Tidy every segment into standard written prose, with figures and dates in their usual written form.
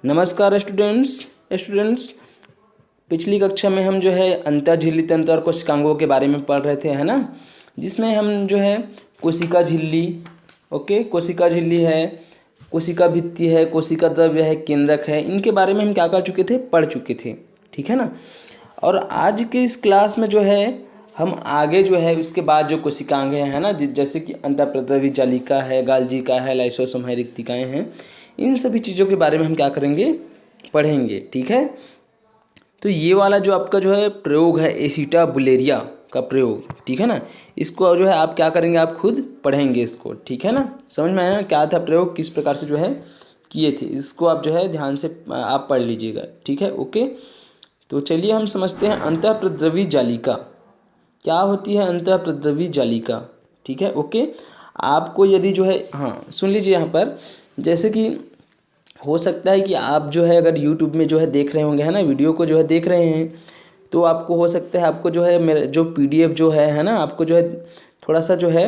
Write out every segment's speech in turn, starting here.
नमस्कार स्टूडेंट्स। पिछली कक्षा में हम जो है अंतःझिल्ली तंत्र और कोशिकांगों के बारे में पढ़ रहे थे, है ना। जिसमें हम जो है कोशिका झिल्ली, कोशिका झिल्ली है, कोशिका भित्ति है, कोशिका द्रव्य है, केंद्रक है, इनके बारे में हम क्या कर चुके थे, पढ़ चुके थे, ठीक है ना। और आज के इस क्लास में जो है हम आगे जो है उसके बाद जो कोशिकांग है ना, जैसे कि अंतःप्रद्रवी जालिका है, गाल्जिका है, लाइसोसोम है, रिक्तिकाएँ हैं, इन सभी चीज़ों के बारे में हम क्या करेंगे, पढ़ेंगे, ठीक है। तो ये वाला जो आपका जो है प्रयोग है एसिटाबुलेरिया का प्रयोग, ठीक है ना, इसको जो है आप क्या करेंगे, आप खुद पढ़ेंगे इसको, ठीक है ना। समझ में आया क्या था प्रयोग, किस प्रकार से जो है किए थे, इसको आप जो है ध्यान से आप पढ़ लीजिएगा, ठीक है। ओके, तो चलिए हम समझते हैं अंतःप्रद्रवी जालिका क्या होती है। अंतःप्रद्रवी जालिका, ठीक है। ओके, आपको यदि जो है, हाँ सुन लीजिए यहाँ पर, जैसे कि हो सकता है कि आप जो है अगर YouTube में जो है देख रहे होंगे, है ना, वीडियो को जो है देख रहे हैं, तो आपको हो सकता है आपको जो है मेरे जो PDF जो है ना, आपको जो है थोड़ा सा जो है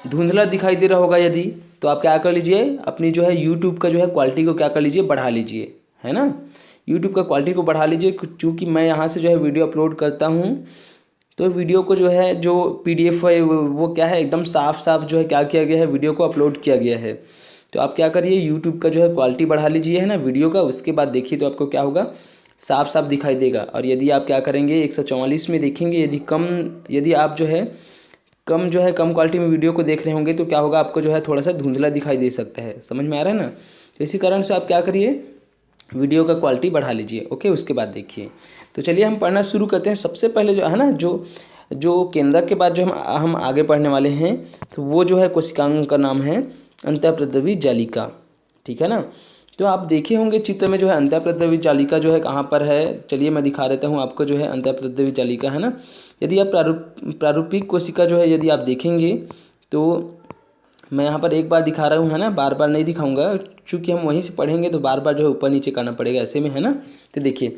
धुंधला दिखाई दे रहा होगा। यदि तो आप क्या कर लीजिए, अपनी जो है YouTube का जो है क्वालिटी को क्या कर लीजिए, बढ़ा लीजिए, है ना। YouTube का क्वालिटी को बढ़ा लीजिए, क्योंकि मैं यहाँ से जो है वीडियो अपलोड करता हूँ, तो वीडियो को जो है जो PDF है वो क्या है, एकदम साफ साफ जो है क्या किया गया है, वीडियो को अपलोड किया गया है। तो आप क्या करिए, यूट्यूब का जो है क्वालिटी बढ़ा लीजिए, है ना, वीडियो का। उसके बाद देखिए तो आपको क्या होगा, साफ साफ दिखाई देगा। और यदि आप क्या करेंगे 144 में देखेंगे, यदि आप जो है कम क्वालिटी में वीडियो को देख रहे होंगे, तो क्या होगा, आपको जो है थोड़ा सा धुंधला दिखाई दे सकता है। समझ में आ रहा है ना। तो इसी कारण से आप क्या करिए, वीडियो का क्वालिटी बढ़ा लीजिए। ओके, उसके बाद देखिए, तो चलिए हम पढ़ना शुरू करते हैं। सबसे पहले जो है ना, जो केंद्रक के बाद जो हम आगे पढ़ने वाले हैं, तो वो जो है कोशिकांग का नाम है अंतःप्रद्रवी जालिका, ठीक है ना। तो आप देखे होंगे चित्र में जो है अंतःप्रद्रवी जालिका जो है कहाँ पर है। चलिए मैं दिखा देता हूँ आपको, जो है अंतःप्रद्रवी जालिका, है ना। यदि आप प्रारूपिक कोशिका जो है यदि आप देखेंगे, तो मैं यहाँ पर एक बार दिखा रहा हूँ, है ना, बार बार नहीं दिखाऊंगा, चूँकि हम वहीं से पढ़ेंगे तो बार बार जो है ऊपर नीचे करना पड़ेगा, ऐसे में, है ना। तो देखिए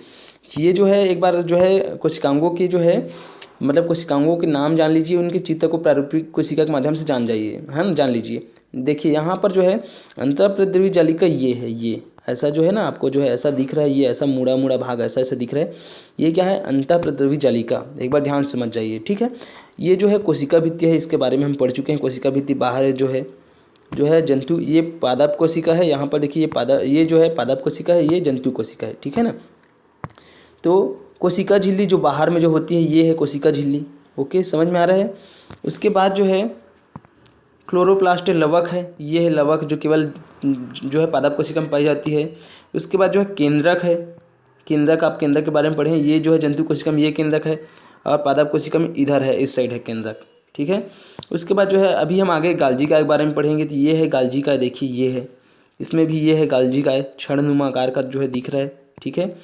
ये जो है एक बार जो है कोशिकांगों की जो है मतलब कोशिकांगों के नाम जान लीजिए, उनके चित्र को प्रारूपिक कोशिका के माध्यम से जान जाइए, है ना, जान लीजिए। देखिए यहाँ पर जो है अंतःप्रद्रवी जालिका ये है, ये ऐसा जो है ना, आपको जो है ऐसा दिख रहा है, ये ऐसा मुड़ा मुड़ा भाग ऐसा ऐसा दिख रहा है, ये क्या है, अंतःप्रद्रवी जालिका। एक बार ध्यान से समझ जाइए, ठीक है। ये जो है कोशिका भित्ति है, इसके बारे में हम पढ़ चुके हैं। कोशिका भित्ति बाहर जो है जंतु, ये पादप कोशिका है। यहाँ पर देखिए ये जो है पादप कोशिका है, ये जंतु कोशिका है, ठीक है ना। तो कोशिका झिल्ली जो बाहर में जो होती है, ये है कोशिका झिल्ली। ओके, समझ में आ रहा है। उसके बाद जो है क्लोरोप्लास्ट लवक है, ये है लवक, जो केवल जो है पादप कोशिका में पाई जाती है। उसके बाद जो है केंद्रक है, केंद्रक, आप केंद्रक के बारे में पढ़ें, ये जो है जंतु कोशिका में ये केंद्रक है, और पादप कोशिका में इधर है, इस साइड है केंद्रक, ठीक है। उसके बाद जो है अभी हम आगे गाल्जिका के बारे में पढ़ेंगे, तो ये है गाल्जिका, देखिए ये है, इसमें भी ये है गाल्जिका है, क्षणनुमा आकार का जो है दिख रहा है, ठीक है।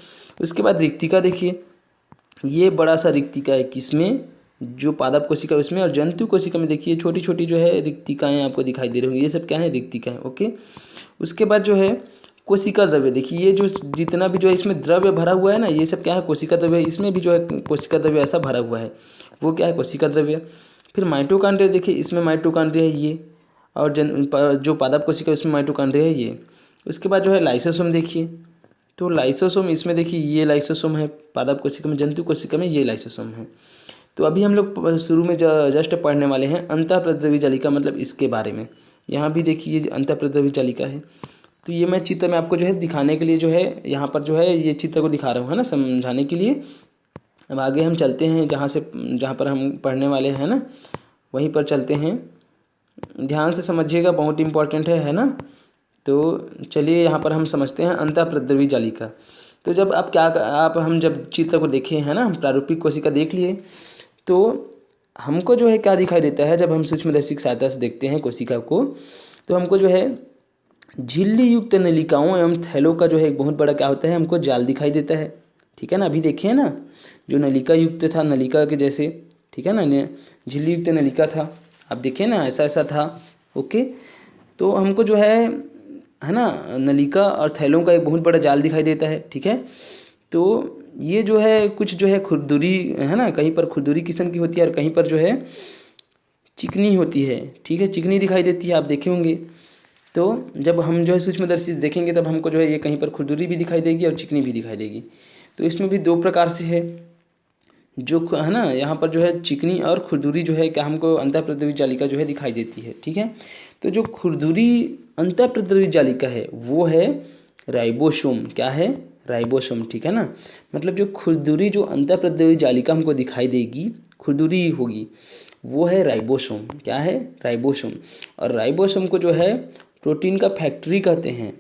उसके बाद रिक्तिका, देखिए ये बड़ा सा रिक्तिका है, किसमें, जो पादप कोशिका उसमें, और जंतु कोशिका में देखिए छोटी छोटी जो है रिक्तिकाएँ आपको दिखाई दे रही होंगी, ये सब क्या है, रिक्तिकाएँ। ओके, उसके बाद जो है कोशिका द्रव्य, देखिए ये जो जितना भी जो है इसमें द्रव्य भरा हुआ है ना, ये सब क्या है, कोशिका द्रव्य। इसमें भी जो है कोशिका द्रव्य ऐसा भरा हुआ है, वो क्या है, कोशिका द्रव्य। फिर माइटोकॉन्ड्रिया, देखिए इसमें माइटोकॉन्ड्रिया है ये, और जो पादप कोशिका उसमें माइटोकॉन्ड्रिया है ये। उसके बाद जो है लाइसोसोम, देखिए तो लाइसोसोम, इसमें देखिए ये लाइसोसोम है पादप कोशिका में, जंतु कोशिका में ये लाइसोसोम है। तो अभी हम लोग शुरू में जस्ट पढ़ने वाले हैं अंतःप्रद्रवी जालिका, मतलब इसके बारे में। यहाँ भी देखिए ये अंतःप्रद्रवी जालिका है। तो ये मैं चित्र में आपको जो है दिखाने के लिए जो है यहाँ पर जो है ये चित्र को दिखा रहा हूँ, है ना, समझाने के लिए। अब आगे हम चलते हैं जहाँ पर हम पढ़ने वाले हैं ना, वहीं पर चलते हैं। ध्यान से समझिएगा, बहुत इंपॉर्टेंट है ना। तो चलिए यहाँ पर हम समझते हैं अंतःप्रद्रवी जालिका। तो जब हम जब चित्र को देखें, है ना, हम प्रारूपिक कोशिका देख लिए, तो हमको जो है क्या दिखाई देता है, जब हम सूक्ष्मदर्शी की सहायता से देखते हैं कोशिका को, तो हमको जो है झिल्ली युक्त नलिकाओं एवं थैलों का जो है एक बहुत बड़ा क्या होता है, हमको जाल दिखाई देता है, ठीक है ना। अभी देखिए ना, जो नलिका युक्त था, नलिका के जैसे, ठीक है ना, झिल्ली युक्त नलिका था, आप देखिए ना, ऐसा ऐसा था। ओके, तो हमको जो है ना, नलिका और थैलों का एक बहुत बड़ा जाल दिखाई देता है, ठीक है। तो ये जो है कुछ जो है खुरदुरी, है ना, कहीं पर खुरदुरी किस्म की होती है, और कहीं पर जो है चिकनी होती है, ठीक है, चिकनी दिखाई देती है, आप देखे होंगे। तो जब हम जो है सूक्ष्मदर्शी से देखेंगे तब हमको जो है ये कहीं पर खुरदुरी भी दिखाई देगी और चिकनी भी दिखाई देगी। तो इसमें भी दो प्रकार से है, जो है ना, यहाँ पर जो है चिकनी और खुरदुरी जो है क्या हमको अंतःप्रद्रवी जालिका जो है दिखाई देती है। ठीक है, तो जो खुरदुरी अंतःप्रद्रवी जालिका है वो है राइबोसोम। क्या है? राइबोसोम। ठीक है ना, मतलब जो खुरदुरी जो अंतःप्रद्रवी जालिका हमको दिखाई देगी, खुरदुरी होगी, वो है राइबोसोम। क्या है? राइबोसोम। और राइबोसोम को जो है प्रोटीन का फैक्ट्री कहते हैं।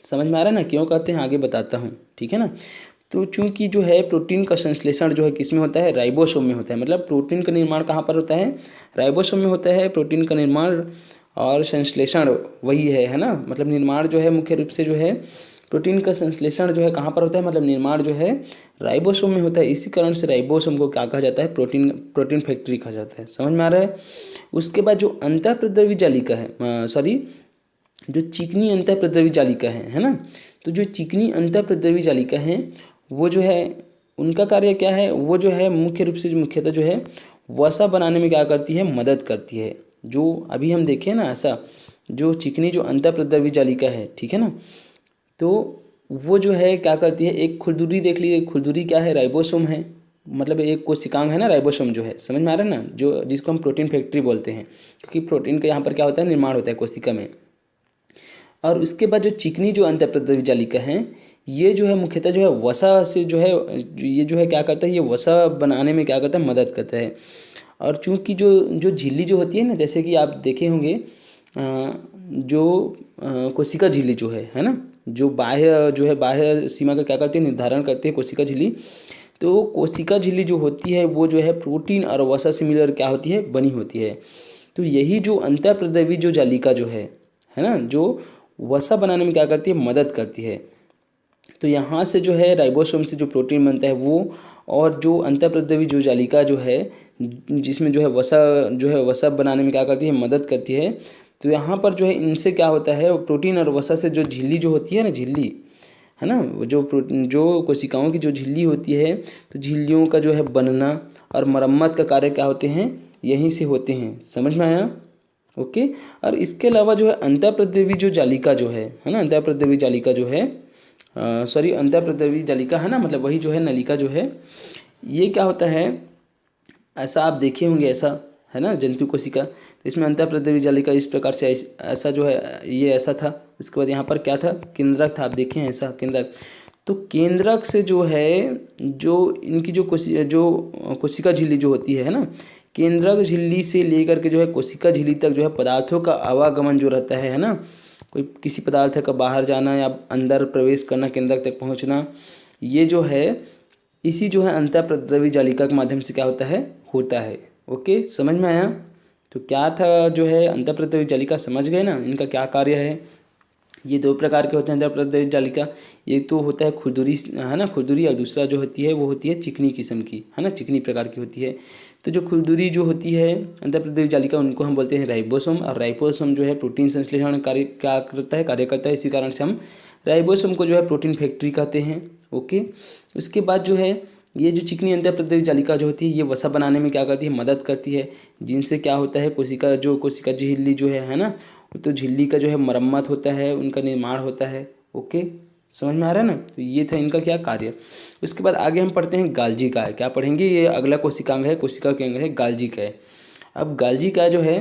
समझ में आ रहा है ना क्यों कहते हैं? आगे बताता हूँ। ठीक है ना, तो चूंकि जो है प्रोटीन का संश्लेषण जो है किसमें होता है? राइबोसोम में होता है। मतलब प्रोटीन का निर्माण कहाँ पर होता है? राइबोसोम में होता है प्रोटीन का निर्माण, और संश्लेषण वही है ना। मतलब निर्माण जो है मुख्य रूप से जो है प्रोटीन का संश्लेषण जो है कहाँ पर होता है? मतलब निर्माण जो है राइबोसोम में होता है। इसी कारण से राइबोसोम को क्या कहा जाता है? प्रोटीन फैक्ट्री कहा जाता है। समझ में आ रहा है? उसके बाद जो अंतःप्रद्रवी जालिका है, सॉरी, जो चिकनी अंतःप्रद्रवी जालिका है ना, तो जो चिकनी अंतःप्रद्रवी जालिका है वो जो है उनका कार्य क्या है? वो जो है मुख्यतः जो है वसा बनाने में क्या करती है? मदद करती है। जो अभी हम देखें ना, ऐसा जो चिकनी जो अंतःप्रद्रवी जालिका है, ठीक है ना, तो वो जो है क्या करती है? एक खुरदुरी देख लीजिए, खुरदुरी क्या है? राइबोसोम है। मतलब एक कोशिकांग है ना राइबोसोम जो है, समझ में आ रहा है ना, जो जिसको हम प्रोटीन फैक्ट्री बोलते हैं, क्योंकि प्रोटीन का यहाँ पर क्या होता है? निर्माण होता है कोशिका में। और उसके बाद जो चिकनी जो अंतःप्रद्रवी जालिका है, ये जो है मुख्यतः जो है वसा से जो है ये जो है क्या करता है? ये वसा बनाने में क्या करता है? मदद करता है। और चूंकि जो जो झिल्ली जो होती है ना, जैसे कि आप देखे होंगे जो कोशिका झिल्ली जो है ना, जो बाह्य सीमा का क्या करती है? निर्धारण करती है कोशिका झिल्ली। तो कोशिका झिल्ली जो होती है वो जो है प्रोटीन और वसा से मिलकर क्या होती है? बनी होती है। तो यही जो अंतःप्रद्रवी जो जालिका जो है ना, जो वसा बनाने में क्या करती है? मदद करती है। तो यहाँ से जो है राइबोसोम से जो प्रोटीन बनता है वो, और जो अंतःप्रद्रवी जो जालिका जो है जिसमें जो है वसा बनाने में क्या करती है? मदद करती है। तो यहाँ पर जो है इनसे क्या होता है? प्रोटीन और वसा से जो झिल्ली जो होती है ना, झिल्ली है ना, वो जो कोशिकाओं की जो झिल्ली होती है, तो झिल्लियों का जो है बनना और मरम्मत का कार्य क्या होते हैं? यहीं से होते हैं। समझ में आया? ओके। और इसके अलावा जो है अंतःप्रद्रवी जो जालिका जो है ना, अंतःप्रद्रवी जालिका जो है, सॉरी, अंतःप्रद्रवी जालिका है ना, मतलब वही जो है नलिका जो है, ये क्या होता है? ऐसा आप देखे होंगे, ऐसा है ना जंतु कोशिका, तो इसमें अंतःप्रद्रवी जालिका इस प्रकार से ऐसा जो है ये ऐसा था। उसके बाद यहाँ पर क्या था? केंद्रक था। आप देखे हैं ऐसा केंद्रक। तो केंद्रक से जो है जो इनकी जो कोशिका झिल्ली जो होती है ना, केंद्रक झिल्ली से लेकर के जो है कोशिका झिल्ली तक जो है पदार्थों का आवागमन जो रहता है ना, कोई किसी पदार्थ का बाहर जाना या अंदर प्रवेश करना, केंद्रक तक पहुंचना, ये जो है इसी जो है अंतःप्रद्रवी जालिका के माध्यम से क्या होता है। ओके, समझ में आया? तो क्या था जो है अंतःप्रद्रवी जालिका, समझ गए ना इनका क्या कार्य है? ये दो प्रकार के होते हैं अंतःप्रद्रवी जालिका। एक तो होता है खुरदुरी है ना, खुरदुरी, और दूसरा जो होती है वो होती है चिकनी किस्म की, है ना, चिकनी प्रकार की होती है। तो जो खुरदुरी जो होती है अंतःप्रद्रवी जालिका, उनको हम बोलते हैं राइबोसोम। और राइबोसोम जो है प्रोटीन संश्लेषण कार्य करता है। इसी कारण से हम राइबोसोम को जो है प्रोटीन फैक्ट्री कहते हैं। ओके। उसके बाद जो है ये जो चिकनी अंतःप्रद्रवी जालिका जो होती है, ये वसा बनाने में क्या करती है? मदद करती है। जिनसे क्या होता है? कोशिका झिल्ली जो है ना, तो झिल्ली का जो है मरम्मत होता है, उनका निर्माण होता है। ओके, समझ में आ रहा है ना? तो ये था इनका क्या कार्य। उसके बाद आगे हम पढ़ते हैं गाल्जिका। क्या पढ़ेंगे? ये अगला कोशिकांग है, कोशिका के अंग है गाल्जिका। अब गाल्जिका जो है,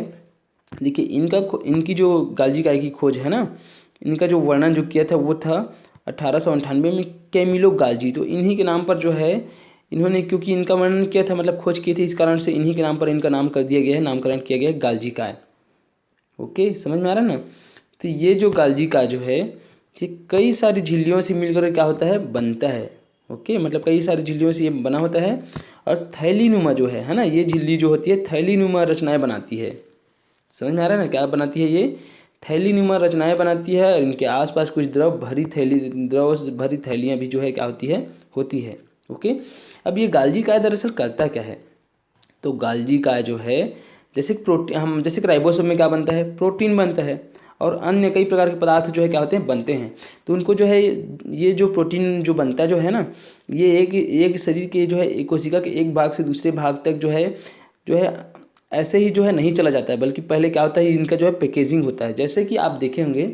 देखिए इनकी जो गाल्जिका की खोज है ना, इनका जो वर्णन जो किया था वो था 1898 में कैमिलो गाल्जी। तो इन्हीं के नाम पर जो है इन्होंने, क्योंकि इनका वर्णन किया था, मतलब खोज की थी, इस कारण से इन्हीं के नाम पर इनका नाम कर दिया गया है, नामकरण किया गया है गाल्जिका। ओके, समझ में आ रहा है ना? तो ये जो गाल्जिका जो है, ये कई सारी झिल्लियों से मिलकर क्या होता है? बनता है। ओके, मतलब कई सारी झिल्लियों से ये बना होता है। और थैलीनुमा जो है ना, ये झिल्ली जो होती है थैलीनुमा रचनाएं बनाती है। समझ में आ रहा है ना? क्या बनाती है? ये थैलीनुमा रचनाएं बनाती है, और इनके आसपास कुछ द्रव भरी थैलियाँ भी जो है क्या होती है। ओके। अब ये गाल्जिका दरअसल करता क्या है? तो गाल्जिका जो है, जैसे कि राइबोसोम में क्या बनता है? प्रोटीन बनता है, और अन्य कई प्रकार के पदार्थ जो है क्या होते हैं? बनते हैं। तो उनको जो है ये जो प्रोटीन जो बनता जो है ना, ये एक शरीर के जो है एक कोशिका के एक भाग से दूसरे भाग तक जो है ऐसे ही जो है नहीं चला जाता है, बल्कि पहले क्या होता है इनका जो है पैकेजिंग होता है। जैसे कि आप देखे होंगे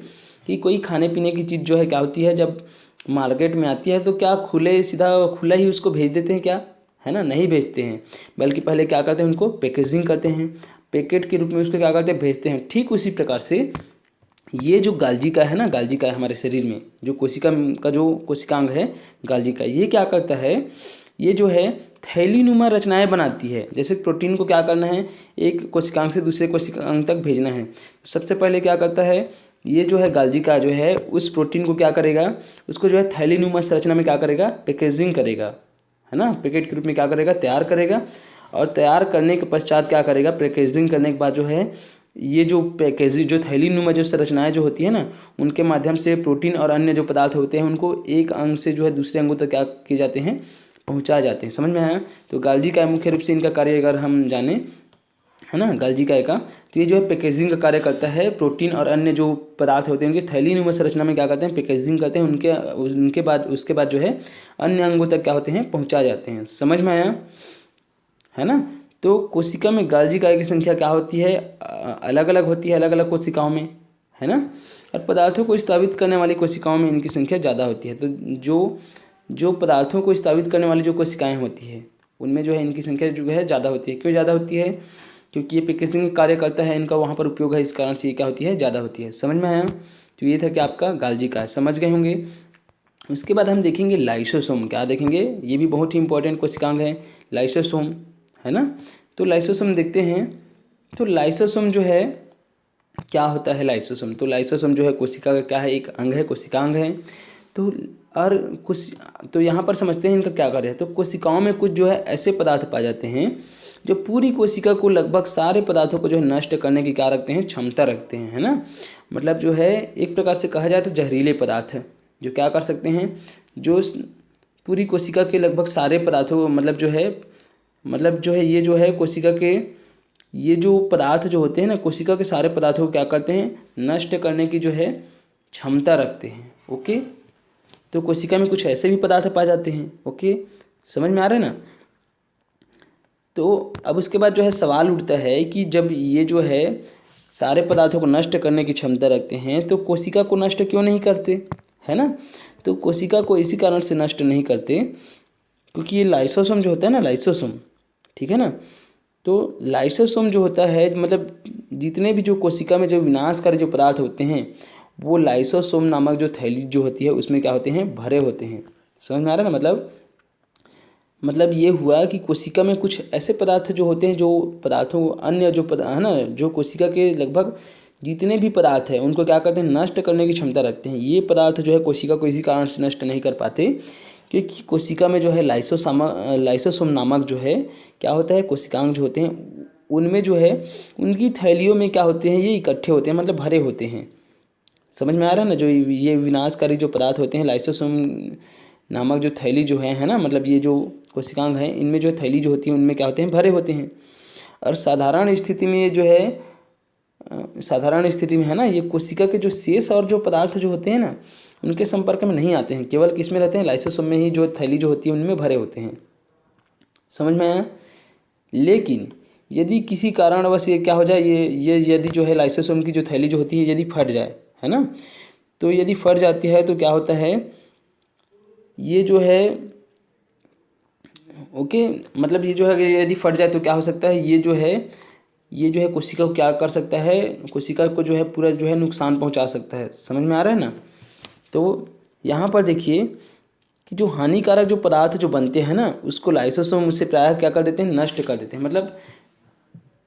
कि कोई खाने पीने की चीज़ जो है क्या होती है, जब मार्केट में आती है तो क्या सीधा खुला ही उसको भेज देते हैं क्या, है ना, नहीं भेजते हैं, बल्कि पहले क्या करते हैं उनको पैकेजिंग करते हैं, पैकेट के रूप में उसको क्या करते हैं भेजते हैं। ठीक उसी प्रकार से ये जो गालजिका है ना, गालजिका है हमारे शरीर में जो कोशिका का जो कोशिकांग है गालजिका, ये क्या करता है, ये जो है थैलीनुमा रचनाएं बनाती है। जैसे प्रोटीन को क्या करना है, एक कोशिकांग से दूसरे कोशिकांग तक भेजना है, सबसे पहले क्या करता है ये जो है गालजिका जो है उस प्रोटीन को क्या करेगा, उसको जो है थैलीनुमा संरचना में क्या करेगा, पैकेजिंग करेगा, है ना, पैकेट के रूप में क्या करेगा, तैयार करेगा। और तैयार करने के पश्चात क्या करेगा, पैकेजिंग करने के बाद जो है ये जो पैकेजिंग जो थैलीनुमा जो संरचनाएं जो होती है ना, उनके माध्यम से प्रोटीन और अन्य जो पदार्थ होते हैं उनको एक अंग से जो है दूसरे अंगों तक क्या किए जाते हैं, पहुंचाए जाते हैं। समझ में आया। तो गालजिका मुख्य रूप से इनका कार्य अगर हम जाने, है ना, गालजिका का, तो ये जो है पैकेजिंग का कार्य करता है। प्रोटीन और अन्य जो पदार्थ होते हैं उनके थैलीनुमा संरचना में क्या करते हैं, पैकेजिंग करते हैं, उसके बाद जो है अन्य अंगों तक क्या होते हैं, पहुंचाए जाते हैं। समझ में आया, है ना। तो कोशिका में गालजिका की संख्या क्या होती है, अलग अलग होती है, अलग अलग कोशिकाओं में, है ना। और पदार्थों को स्तावित करने वाली कोशिकाओं में इनकी संख्या ज़्यादा होती है। तो जो पदार्थों को स्तावित करने वाली जो कोशिकाएं होती है उनमें जो है इनकी संख्या जो है ज़्यादा होती है। क्यों ज़्यादा होती है, क्योंकि ये पैकेजिंग कार्य करता है, इनका वहाँ पर उपयोग है, इस कारण से ये क्या होती है, ज़्यादा होती है। समझ में आया। तो ये था कि आपका गालजिका, समझ गए होंगे। उसके बाद हम देखेंगे लाइसोसोम। क्या देखेंगे, ये भी बहुत ही इंपॉर्टेंट कोशिकांग है लाइसोसोम, है ना। तो लाइसोसोम देखते हैं। तो लाइसोसोम जो है क्या होता है, लाइसोसोम, तो लाइसोसोम जो है कोशिका का क्या है, एक अंग है, कोशिकांग है। तो और कुछ तो यहाँ पर समझते हैं इनका क्या कार्य है। तो कोशिकाओं में कुछ जो है ऐसे पदार्थ पाए जाते हैं जो पूरी कोशिका को लगभग सारे पदार्थों को जो है नष्ट करने की क्या रखते हैं, क्षमता रखते हैं, है ना। मतलब जो है एक प्रकार से कहा जाए तो जहरीले पदार्थ है जो क्या कर सकते हैं, जो पूरी कोशिका के लगभग सारे पदार्थों को मतलब जो है ये जो है कोशिका के ये जो पदार्थ जो होते हैं ना, कोशिका के सारे पदार्थों को क्या करते हैं, नष्ट करने की जो है क्षमता रखते हैं। ओके, तो कोशिका में कुछ ऐसे भी पदार्थ पाए जाते हैं। ओके, समझ में आ रहा है ना। तो अब उसके बाद जो है सवाल उठता है कि जब ये जो है सारे पदार्थों को नष्ट करने की क्षमता रखते हैं तो कोशिका को नष्ट क्यों नहीं करते, है ना। तो कोशिका को इसी कारण से नष्ट नहीं करते क्योंकि ये लाइसोसोम जो होता है ना, लाइसोसोम, ठीक है ना। तो लाइसोसोम जो होता है मतलब जितने भी जो कोशिका में जो विनाशकारी जो पदार्थ होते हैं वो लाइसोसोम नामक जो थैली जो होती है उसमें क्या होते हैं, भरे होते हैं। समझ में आ रहा है ना। मतलब ये हुआ कि कोशिका में कुछ ऐसे पदार्थ जो होते हैं, जो पदार्थों अन्य जो है ना, जो कोशिका के लगभग जितने भी पदार्थ हैं उनको क्या करते हैं, नष्ट करने की क्षमता रखते हैं। ये पदार्थ जो है कोशिका को इसी कारण से नष्ट नहीं कर पाते क्योंकि कोशिका में जो है लाइसोसोम नामक जो है क्या होता है, कोशिकांग जो होते हैं उनमें जो है उनकी थैलियों में क्या होते हैं, ये इकट्ठे होते हैं, मतलब भरे होते हैं। समझ में आ रहा है ना। जो ये विनाशकारी जो पदार्थ होते हैं लाइसोसोम नामक जो थैली जो है ना, मतलब ये जो कोशिकांग है इनमें जो थैली जो होती है उनमें क्या होते हैं, भरे होते हैं। और साधारण स्थिति में जो है साधारण स्थिति में है ना, ये कोशिका के जो शेष और जो पदार्थ जो होते हैं ना उनके संपर्क में नहीं आते हैं, केवल किस में रहते हैं, लाइसोसोम में ही जो थैली जो होती है उनमें भरे होते हैं। समझ में आया। लेकिन यदि किसी कारणवश ये क्या हो जाए, ये यदि जो है लाइसोसोम की जो थैली जो होती है यदि फट जाए, है ना, तो यदि फट जाती है तो क्या होता है, ये जो है ओके, मतलब ये जो है यदि फट जाए तो क्या हो सकता है, ये जो है कोशिका को क्या कर सकता है, कोशिका को जो है पूरा जो है नुकसान पहुंचा सकता है। समझ में आ रहा है ना। तो यहाँ पर देखिए कि जो हानिकारक जो पदार्थ जो बनते हैं ना उसको लाइसोसोम उससे प्रायः क्या कर देते हैं, नष्ट कर देते हैं। मतलब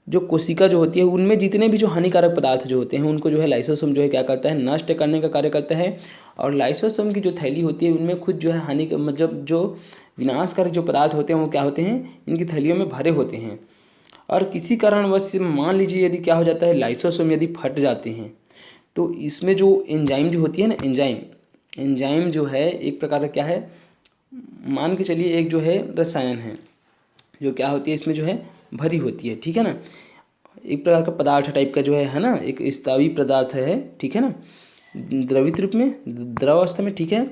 जो कोशिका जो होती है उनमें जितने भी जो हानिकारक पदार्थ जो होते हैं उनको जो है लाइसोसोम जो है क्या करता है, नष्ट करने का कार्य करता है। और लाइसोसोम की जो थैली होती है उनमें खुद जो है मतलब जो विनाशकारी जो पदार्थ होते हैं वो क्या होते हैं, इनकी थैलियों में भरे होते हैं। और किसी कारणवश मान लीजिए यदि क्या हो जाता है, लाइसोसोम यदि फट जाते हैं तो इसमें जो एंजाइम जो होती है ना, एंजाइम जो है एक प्रकार का क्या है, मान के चलिए एक जो है रसायन है जो क्या होती है इसमें जो है भरी होती है, ठीक है ना। एक प्रकार का पदार्थ टाइप का जो है ना, एक स्थायी पदार्थ है, ठीक है ना, द्रवित रूप में, द्रव अवस्था में, ठीक है।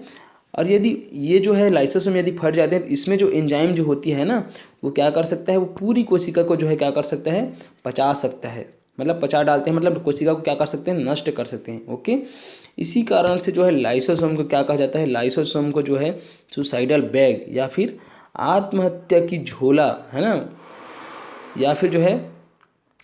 और यदि ये जो है लाइसोसोम यदि फट जाते हैं तो इसमें जो एंजाइम जो होती है ना, वो क्या कर सकता है, वो पूरी कोशिका को जो है क्या कर सकता है, पचा सकता है। मतलब पचा डालते हैं, मतलब कोशिका को क्या कर सकते हैं, नष्ट कर सकते हैं। ओके, इसी कारण से जो है लाइसोसोम को क्या कहा जाता है, लाइसोसोम को जो है सुसाइडल बैग या फिर आत्महत्या की झोला, है ना, या फिर जो है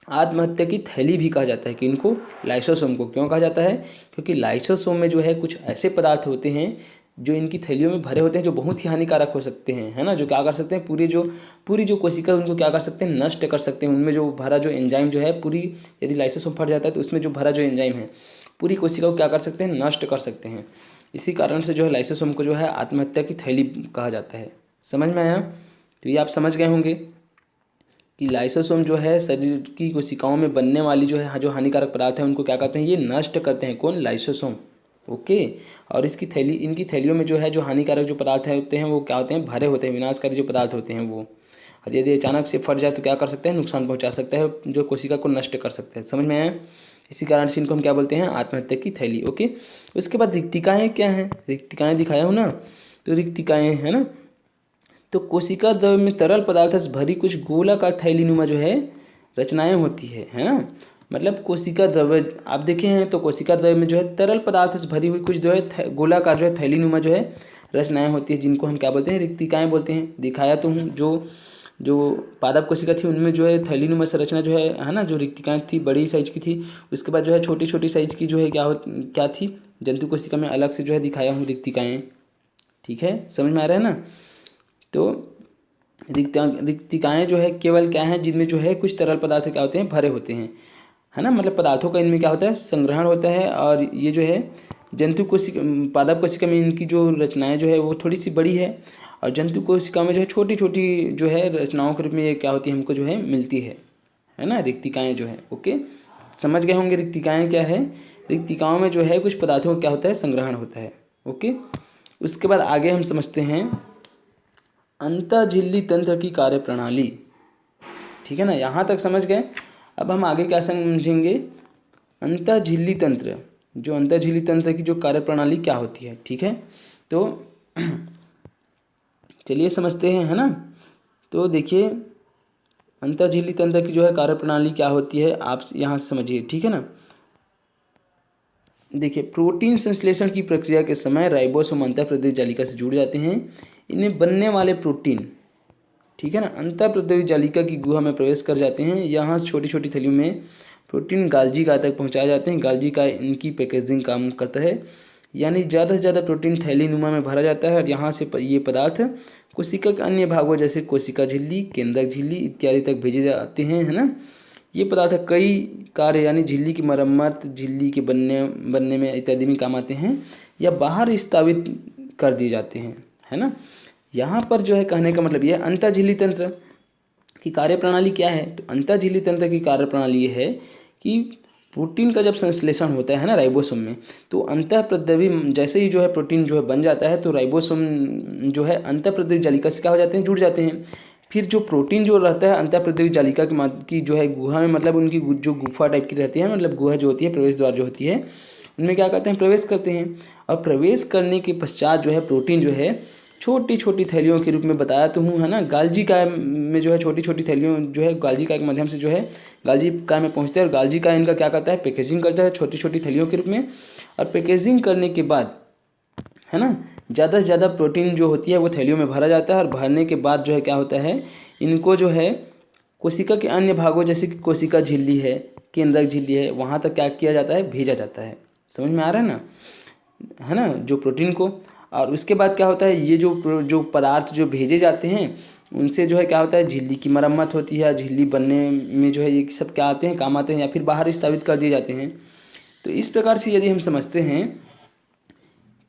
आत्महत्या की थैली भी कहा जाता है। कि इनको लाइसोसोम को क्यों कहा जाता है, क्योंकि लाइसोसोम में जो है कुछ ऐसे पदार्थ होते हैं जो इनकी थैलियों में भरे होते हैं, जो बहुत ही हानिकारक हो सकते हैं, है ना, जो क्या कर सकते हैं, पूरी जो कोशिका उनको क्या कर सकते हैं, नष्ट कर सकते हैं। उनमें जो भरा जो एंजाइम जो है पूरी, यदि लाइसोसोम फट जाता है तो उसमें जो भरा जो एंजाइम है पूरी कोशिका को क्या कर सकते हैं, नष्ट कर सकते हैं। इसी कारण से जो है लाइसोसोम को जो है आत्महत्या की थैली कहा जाता है। समझ में आया? तो ये आप समझ गए होंगे कि लाइसोसोम जो है शरीर की कोशिकाओं में बनने वाली जो है जो हानिकारक पदार्थ है उनको क्या करते हैं, ये नष्ट करते हैं। कौन? लाइसोसोम। ओके, और इनकी थैलियों में जो है जो हानिकारक जो पदार्थ होते हैं वो क्या होते हैं, भरे होते हैं, विनाशकारी जो पदार्थ होते हैं वो। और यदि अचानक से फट जाए तो क्या कर सकते हैं, नुकसान पहुंचा सकता है, जो कोशिका को नष्ट कर सकता है। समझ में आया? इसी कारण से इनको हम क्या बोलते हैं, आत्महत्या की थैली। ओके, उसके बाद रिक्तिकाएँ क्या हैं, रिक्तिकाएँ दिखाया हूँ ना, तो रिक्तिकाएँ है ना, तो कोशिका द्रव्य में तरल पदार्थ से भरी कुछ गोलाकार थैलीनुमा जो है रचनाएं होती है ना। मतलब कोशिका द्रव्य आप देखे हैं तो कोशिका द्रव्य में जो है तरल पदार्थ से भरी हुई कुछ जो है गोलाकार जो है थैलीनुमा जो है रचनाएं होती है, जिनको हम क्या बोलते हैं, रिक्तिकाएं बोलते हैं। दिखाया तो हूँ, जो पादप कोशिका थी उनमें जो है थैलीनुमा संरचना जो है ना, जो रिक्तिकाएं थी बड़ी साइज की थी। उसके बाद जो है छोटी छोटी साइज की जो है क्या थी, जंतु कोशिका में अलग से जो है दिखाया हूँ रिक्तिकाएं। ठीक है, समझ में आ रहा है ना? तो रिक्तिकाएँ जो है केवल क्या है, जिनमें जो है कुछ तरल पदार्थ क्या होते हैं, भरे होते हैं, है ना। मतलब पदार्थों का इनमें क्या होता है, संग्रहण होता है। और ये जो है जंतु कोशिका, पादप कोशिका में इनकी जो रचनाएं जो है वो थोड़ी सी बड़ी है, और जंतु कोशिका में जो है छोटी छोटी जो है रचनाओं के रूप में ये क्या होती है, हमको जो है मिलती है ना, रिक्तिकाएँ जो है। ओके, समझ गए होंगे रिक्तिकाएँ क्या है। रिक्तिकाओं में जो है कुछ पदार्थों का क्या होता है, संग्रहण होता है। ओके, उसके बाद आगे हम समझते हैं अंतःझिल्ली तंत्र की कार्यप्रणाली। ठीक है ना, यहाँ तक समझ गए। अब हम आगे क्या समझेंगे, अंतःझिल्ली तंत्र, जो अंतःझिल्ली तंत्र की जो कार्यप्रणाली क्या होती है। ठीक है, तो चलिए समझते हैं, है ना। तो देखिए अंतःझिल्ली तंत्र की जो है कार्यप्रणाली क्या होती है, आप यहाँ समझिए। ठीक है ना, देखिए प्रोटीन संश्लेषण की प्रक्रिया के समय राइबोसोम अंतःप्रदेश जालिका से जुड़ जाते हैं। इन्हें बनने वाले प्रोटीन, ठीक है ना, अंतःप्रदेश जालिका की गुहा में प्रवेश कर जाते हैं। यहाँ छोटी छोटी थैलियों में प्रोटीन गाल्जी का तक पहुँचाए जाते हैं। गाल्जी का इनकी पैकेजिंग काम करता है, यानी ज़्यादा से ज़्यादा प्रोटीन थैली नुमा में भरा जाता है। और यहाँ से ये पदार्थ कोशिका के अन्य भागों जैसे कोशिका झिल्ली, केंद्रक झिल्ली इत्यादि तक भेजे जाते हैं, है ना। ये पदार्थ कई कार्य यानी झिल्ली की मरम्मत, झिल्ली के बनने में इत्यादि में काम आते हैं, या बाहर स्थापित कर दिए जाते हैं, है ना। यहाँ पर जो है कहने का मतलब यह अंतःझिल्ली तंत्र की कार्यप्रणाली क्या है, तो अंतःझिल्ली तंत्र की कार्यप्रणाली ये है कि प्रोटीन का जब संश्लेषण होता है ना राइबोसोम में, तो अंतःप्रद्रवी जैसे ही जो है प्रोटीन जो है बन जाता है, तो राइबोसोम जो है अंतःप्रद्रवी जालिका से क्या हो जाते हैं, जुड़ जाते हैं। फिर जो प्रोटीन जो रहता है अंतःप्रद्रवी जालिका की जो है गुहा में, मतलब उनकी जो गुफा टाइप की रहती है, मतलब गुहा जो होती है, प्रवेश द्वार जो होती है, उनमें क्या करते हैं, प्रवेश करते हैं। और प्रवेश करने के पश्चात जो है प्रोटीन जो है छोटी छोटी थैलियों के रूप में बताया तो हूँ, है ना। गाल्जी काय में जो है छोटी छोटी थैलियों जो है गाल्जी काय के माध्यम से जो है गाल्जी काय में पहुँचते हैं। और गाल्जी काय इनका क्या करता है, पैकेजिंग करता है छोटी छोटी थैलियों के रूप में। और पैकेजिंग करने के बाद, है ना, ज़्यादा से ज़्यादा प्रोटीन जो होती है वो थैलियों में भरा जाता है। और भरने के बाद जो है क्या होता है, इनको जो है कोशिका के अन्य भागों जैसे कि कोशिका झिल्ली है, केंद्रक झिल्ली है, वहाँ तक क्या किया जाता है, भेजा जाता है। समझ में आ रहा है ना, है ना, जो प्रोटीन को। और उसके बाद क्या होता है, ये जो पदार्थ जो भेजे जाते हैं उनसे जो है क्या होता है, झिल्ली की मरम्मत होती है। झिल्ली बनने में जो है ये सब क्या आते हैं, काम आते हैं, या फिर बाहर स्थापित कर दिए जाते हैं। तो इस प्रकार से यदि हम समझते हैं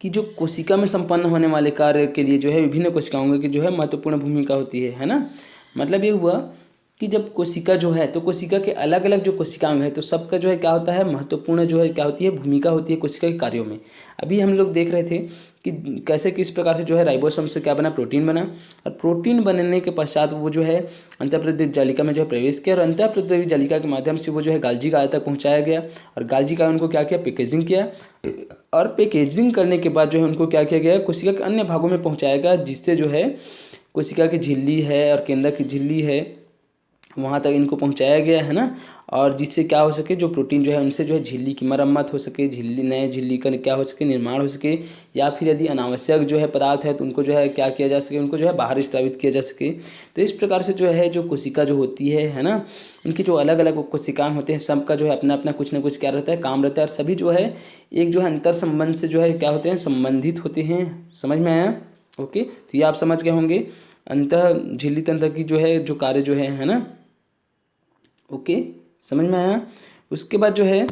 कि जो कोशिका में संपन्न होने वाले कार्य के लिए जो है विभिन्न कोशिकाओं की जो है महत्वपूर्ण भूमिका होती है ना। मतलब ये हुआ कि जब कोशिका जो है, तो कोशिका के अलग अलग जो कोशिकांग है, तो सबका जो है क्या होता है, महत्वपूर्ण जो है क्या होती है, भूमिका होती है कोशिका के कार्यों में। अभी हम लोग देख रहे थे कि कैसे किस प्रकार से जो है राइबोसोम से क्या बना, प्रोटीन बना, और प्रोटीन बनने के पश्चात वो जो है अंतःप्रेदित जालिका में जो है प्रवेश किया, और अंतःप्रेदित जालिका के माध्यम से वो जो है गाल्जी काया तक पहुँचाया गया, और गाल्जी काया उनको क्या किया, पैकेजिंग किया, और पैकेजिंग करने के बाद जो है उनको क्या किया गया, कोशिका के अन्य भागों में पहुँचाया गया, जिससे जो है कोशिका की झिल्ली है और केंद्र की झिल्ली है वहाँ तक इनको पहुँचाया गया है ना, और जिससे क्या हो सके, जो प्रोटीन जो है उनसे जो है झिल्ली की मरम्मत हो सके, झिल्ली नए झिल्ली का क्या हो सके, निर्माण हो सके, या फिर यदि अनावश्यक जो है पदार्थ है तो उनको जो है क्या किया जा सके, उनको जो है बाहर स्रावित किया जा सके। तो इस प्रकार से जो है जो कोशिका जो होती है ना, उनकी जो अलग अलग कोशिकाएं होते हैं, सबका जो है अपना अपना कुछ ना कुछ क्या रहता है, काम रहता है, और सभी जो है एक जो है अंतर संबंध से जो है क्या होते हैं, संबंधित होते हैं। समझ में आया? ओके, तो ये आप समझ गए होंगे अंतः झिल्ली तंत्र की जो है जो कार्य जो है ना। ओके, समझ में आया? उसके बाद जो है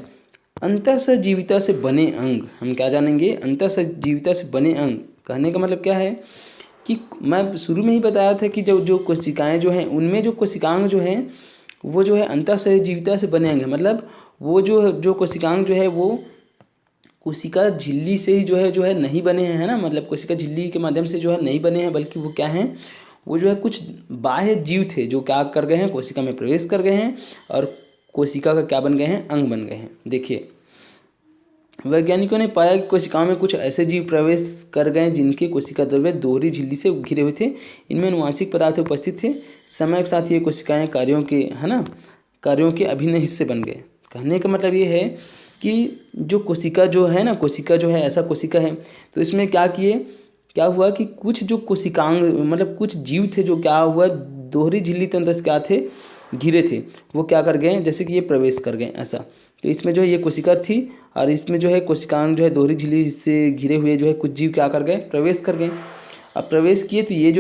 अंतःसजीविता से बने अंग, हम क्या जानेंगे, अंतःसजीविता से बने अंग। कहने का मतलब क्या है कि मैं शुरू में ही बताया था कि जो जो कोशिकाएं जो हैं उनमें जो कोशिकांग जो हैं वो जो है अंतःसजीविता से बने अंग है। मतलब वो जो कोशिकांग जो है वो कोशिका झिल्ली से ही जो है नहीं बने हैं ना, मतलब कोशिका झिल्ली के माध्यम से जो है नहीं बने हैं, बल्कि वो क्या हैं, वो जो है कुछ बाह्य जीव थे जो क्या कर गए हैं, कोशिका में प्रवेश कर गए हैं, और कोशिका का क्या बन गए हैं, अंग बन गए हैं। देखिए, वैज्ञानिकों ने पाया कि कोशिकाओं में कुछ ऐसे जीव प्रवेश कर गए जिनके कोशिका द्रव्य दोहरी झिल्ली से घिरे हुए थे। इनमें अनुवांशिक पदार्थ उपस्थित थे। समय के साथ ये कोशिकाएं कार्यों के है ना, कार्यों के अभिन्न हिस्से बन गए। कहने का मतलब ये है कि जो कोशिका जो है ना, कोशिका जो है ऐसा कोशिका है, तो इसमें क्या हुआ कि कुछ जो कोशिकांग मतलब कुछ जीव थे जो क्या हुआ, दोहरी झिल्ली तंत्र से क्या थे, घिरे थे, वो क्या कर गए, जैसे कि ये प्रवेश कर गए ऐसा। तो इसमें जो है ये कोशिका थी, और इसमें जो है कोशिकांग जो है दोहरी झिल्ली से घिरे हुए जो है कुछ जीव क्या कर गए, प्रवेश कर गए। अब प्रवेश किए तो ये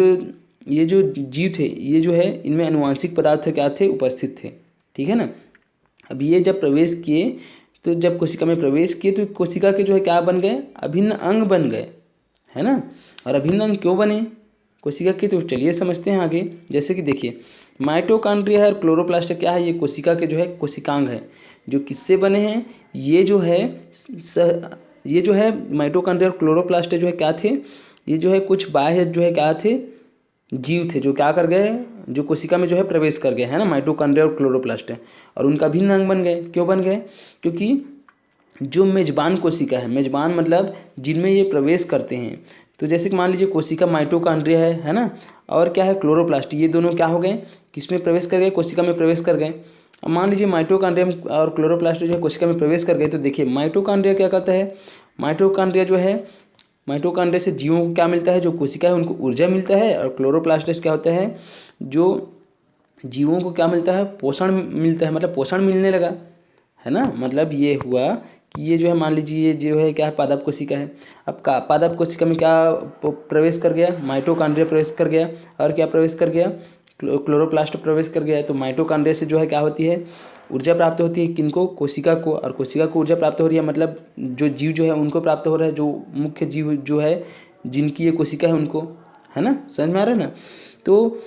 जो जीव थे, ये जो है इनमें अनुवांशिक पदार्थ क्या थे, उपस्थित थे। ठीक है ना। अब ये जब प्रवेश किए, तो जब कोशिका में प्रवेश किए तो कोशिका के जो है क्या बन गए, अभिन्न अंग बन गए, है ना। और अभिन्न अंग क्यों बने कोशिका के, तो चलिए समझते हैं आगे। जैसे कि देखिए, माइटोकॉन्ड्रिया है और क्लोरोप्लास्ट क्या है, ये कोशिका के जो है कोशिकांग है, जो किससे बने हैं, ये जो है माइटोकॉन्ड्रिया और क्लोरोप्लास्ट जो है क्या थे, ये जो है कुछ बाह्य जो है क्या थे, जीव थे जो क्या कर गए, जो कोशिका में जो है प्रवेश कर गए, है ना, माइटोकॉन्ड्रिया और क्लोरोप्लास्ट है, और उनका भिन्न अंग बन गए। क्यों बन गए, क्योंकि जो मेजबान कोशिका है, मेजबान मतलब जिनमें ये प्रवेश करते हैं, तो जैसे कि मान लीजिए कोशिका माइटोकॉन्ड्रिया है ना, और क्या है क्लोरोप्लास्ट, ये दोनों क्या हो गए, किस में प्रवेश कर गए, कोशिका में प्रवेश कर गए। अब मान लीजिए माइटोकॉन्ड्रिया और क्लोरोप्लास्ट जो है कोशिका में प्रवेश कर गए, तो देखिए माइटोकॉन्ड्रिया क्या करता है, माइटोकॉन्ड्रिया जो है, माइटोकॉन्ड्रिया से जीवों को क्या मिलता है, जो कोशिका है उनको ऊर्जा मिलता है, और क्लोरोप्लास्ट क्या होता है, जो जीवों को क्या मिलता है, पोषण मिलता है, मतलब पोषण मिलने लगा, है ना। मतलब ये हुआ कि ये जो है मान लीजिए ये जो है क्या है, पादप कोशिका है। अब पादप कोशिका में क्या प्रवेश कर गया, माइटोकॉन्ड्रिया प्रवेश कर गया, और क्या प्रवेश कर गया, क्लोरोप्लास्ट प्रवेश कर गया। तो माइटोकॉन्ड्रिया से जो है क्या होती है, ऊर्जा प्राप्त होती है, किनको, कोशिका को, और कोशिका को ऊर्जा प्राप्त हो रही है, मतलब जो जीव जो है उनको प्राप्त हो रहा है, जो मुख्य जीव जो है जिनकी ये कोशिका है उनको, है ना, समझ में आ रहा है ना। तो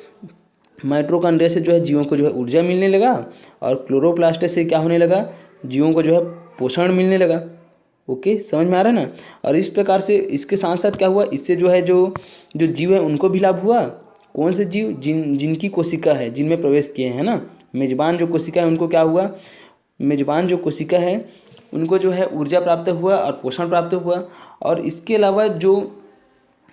माइटोकॉन्ड्रिया से जो है जीवों को जो है ऊर्जा मिलने लगा, और क्लोरोप्लास्ट से क्या होने लगा, जीवों को जो है पोषण मिलने लगा। ओके, समझ में आ रहा है ना। और इस प्रकार से इसके साथ साथ क्या हुआ, इससे जो है जो जीव है उनको भी लाभ हुआ। कौन से जीव, जिनकी कोशिका है, जिनमें प्रवेश किए हैं ना, मेजबान जो कोशिका है उनको क्या हुआ, मेजबान जो कोशिका है उनको जो है ऊर्जा प्राप्त हुआ और पोषण प्राप्त हुआ। और इसके अलावा जो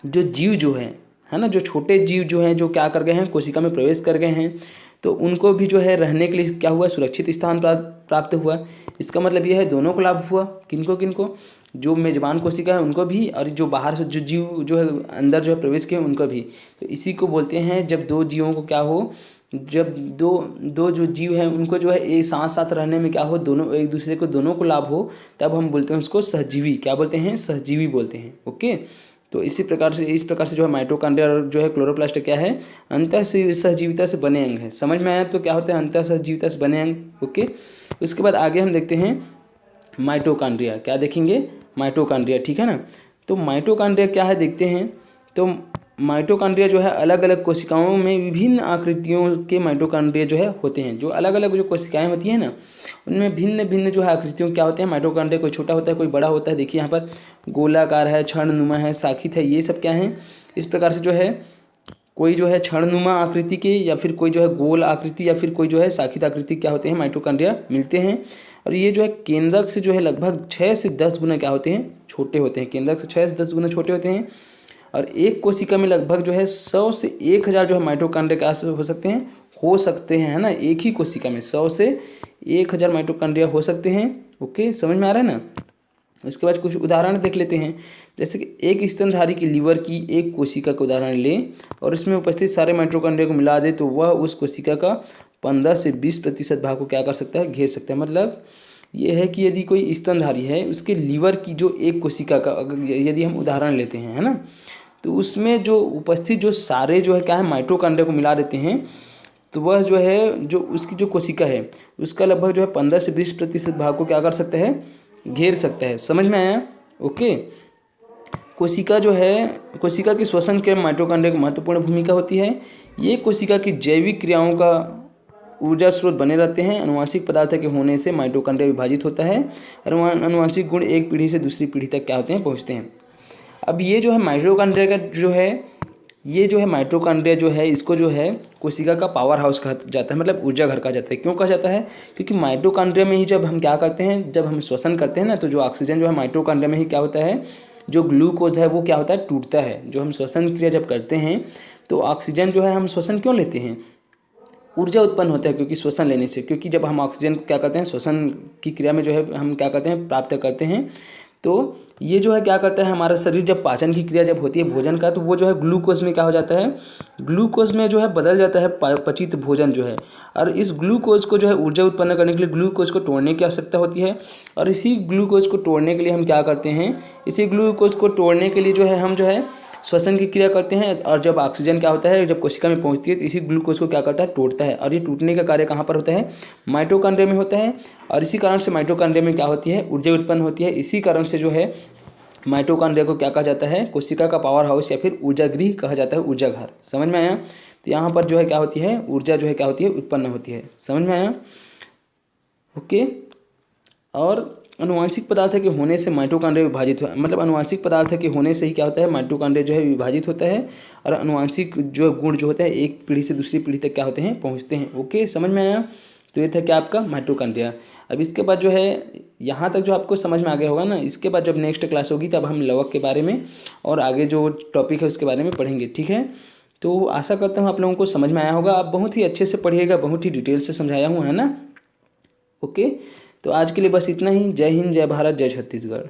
जीव जो है ना, जो छोटे जीव जो हैं, जो क्या कर गए हैं, कोशिका में प्रवेश कर गए हैं, तो उनको भी जो है रहने के लिए क्या हुआ, सुरक्षित स्थान प्राप्त हुआ। इसका मतलब यह है दोनों को लाभ हुआ। किनको किनको, जो मेजबान कोशिका है उनको भी, और जो बाहर से जो जीव जो है अंदर जो है प्रवेश किए उनको भी। तो इसी को बोलते हैं, जब दो जीवों को क्या हो, जब दो जो जीव हैं उनको जो है एक साथ साथ रहने में क्या हो, दोनों एक दूसरे को, दोनों को लाभ हो, तब हम बोलते हैं उसको सहजीवी। क्या बोलते हैं, सहजीवी बोलते हैं। ओके, तो इस प्रकार से जो है माइटोकॉन्ड्रिया और जो है क्लोरोप्लास्ट क्या है, सहजीविता से बने अंग है। समझ में आया तो क्या होता है, अंतःसहजीविता से बने अंग। ओके, उसके बाद आगे हम देखते हैं माइटोकॉन्ड्रिया। क्या देखेंगे, माइटोकॉन्ड्रिया, ठीक है ना। तो माइटोकॉन्ड्रिया क्या है देखते हैं। तो माइटोकॉन्ड्रिया जो है अलग अलग कोशिकाओं में विभिन्न आकृतियों के माइटोकॉन्ड्रिया जो है होते हैं। जो अलग अलग जो कोशिकाएं होती हैं ना, उनमें भिन्न भिन्न जो है आकृतियों क्या होते हैं माइटोकॉन्ड्रिया। कोई छोटा होता है, कोई बड़ा होता है। देखिए यहाँ पर गोलाकार है, क्षणनुमा है, शाखित है, ये सब क्या है। इस प्रकार से जो है कोई जो है क्षणनुमा आकृति के, या फिर कोई जो है गोल आकृति, या फिर कोई जो है शाखित आकृति क्या होते हैं माइटोकॉन्ड्रिया मिलते हैं। और ये जो है केंद्रक से जो है लगभग 6 से 10 गुना क्या होते हैं, छोटे होते हैं। केंद्रक से 6 से 10 गुना छोटे होते हैं। और एक कोशिका में लगभग जो है 100 से 1000 जो है माइटोकॉन्ड्रिया क्या हो सकते हैं, है ना। एक ही कोशिका में 100 से 1000 माइटोकॉन्ड्रिया हो सकते हैं। ओके, समझ में आ रहा है ना। उसके बाद कुछ उदाहरण देख लेते हैं। जैसे कि एक स्तनधारी की लीवर की एक कोशिका का उदाहरण लें और इसमें उपस्थित सारे माइटोकॉन्ड्रिया को मिला दे, तो वह उस कोशिका का 15 से 20% भाग को क्या कर सकता है, घेर सकता है। मतलब ये है कि यदि कोई स्तनधारी है, उसके लीवर की जो एक कोशिका का यदि हम उदाहरण लेते हैं, है ना, तो उसमें जो उपस्थित जो सारे जो है क्या है माइटोकॉन्ड्रिया को मिला देते हैं, तो वह जो है जो उसकी जो कोशिका है उसका लगभग जो है 15 से 20% भाग को क्या कर सकता है, घेर सकता है। समझ में आया। ओके, कोशिका जो है, कोशिका की श्वसन के माइटोकॉन्ड्रिया की महत्वपूर्ण भूमिका होती है। ये कोशिका की जैविक क्रियाओं का ऊर्जा स्रोत बने रहते हैं। अनुवांशिक पदार्थ के होने से माइटोकॉन्ड्रिया विभाजित होता है और अनुवांशिक गुण एक पीढ़ी से दूसरी पीढ़ी तक क्या होते हैं, पहुँचते हैं। अब ये जो है माइटोकॉन्ड्रिया का जो है, ये जो है माइटोकॉन्ड्रिया जो है, इसको जो है कोशिका का पावर हाउस कहा जाता है, मतलब ऊर्जा घर कहा जाता है। क्यों कहा जाता है, क्योंकि माइटोकॉन्ड्रिया में ही जब हम क्या करते हैं, जब हम श्वसन करते हैं ना, तो जो ऑक्सीजन जो है माइटोकॉन्ड्रिया में ही क्या होता है, जो ग्लूकोज है वो क्या होता है, टूटता है। जो हम श्वसन क्रिया जब करते हैं तो ऑक्सीजन जो है, हम श्वसन क्यों लेते हैं, ऊर्जा उत्पन्न होता है क्योंकि श्वसन लेने से। क्योंकि जब हम ऑक्सीजन को क्या करते हैं, श्वसन की क्रिया में जो है हम क्या करते हैं, प्राप्त करते हैं, तो ये जो है क्या करता है, हमारा शरीर जब पाचन की क्रिया जब होती है भोजन का, तो वो जो है ग्लूकोज में क्या हो जाता है, ग्लूकोज में जो है बदल जाता है पचित भोजन जो है। और इस ग्लूकोज को जो है ऊर्जा उत्पन्न करने के लिए ग्लूकोज को तोड़ने की आवश्यकता होती है। और इसी ग्लूकोज को तोड़ने के लिए हम क्या करते हैं, इसी ग्लूकोज को तोड़ने के लिए जो है हम जो है श्वसन की क्रिया करते हैं। और जब ऑक्सीजन क्या होता है, जब कोशिका में पहुंचती है, तो इसी ग्लूकोज को क्या करता है, तोड़ता है। और ये टूटने का कार्य कहाँ पर होता है, माइटोकॉन्ड्रिया में होता है। और इसी कारण से माइटोकॉन्ड्रिया में क्या होती है, ऊर्जा उत्पन्न होती है। इसी कारण से जो है माइटोकॉन्ड्रिया को क्या कहा जाता है, कोशिका का पावर हाउस या फिर ऊर्जा गृह कहा जाता है, ऊर्जा घर। समझ में आया। तो यहाँ पर जो है क्या होती है, ऊर्जा जो है क्या होती है, उत्पन्न होती है। समझ में आया। ओके, और अनुवांशिक पदार्थ के होने से माइटोकॉन्ड्रिया विभाजित हो, मतलब अनुवांशिक पदार्थ के होने से ही क्या होता है, माइटोकॉन्ड्रिया जो है विभाजित होता है। और अनुवांशिक जो गुण जो होता है एक पीढ़ी से दूसरी पीढ़ी तक क्या होते हैं, पहुँचते हैं। ओके, समझ में आया। तो ये था क्या आपका माइटोकॉन्ड्रिया। अब इसके बाद जो है यहाँ तक जो आपको समझ में आ गया होगा ना, इसके बाद जब नेक्स्ट क्लास होगी तब हम लवक के बारे में और आगे जो टॉपिक है उसके बारे में पढ़ेंगे। ठीक है, तो आशा करता हूँ आप लोगों को समझ में आया होगा। आप बहुत ही अच्छे से पढ़िएगा, बहुत ही डिटेल से समझाया हूँ, है ना। ओके, तो आज के लिए बस इतना ही। जय हिंद, जय भारत, जय छत्तीसगढ़।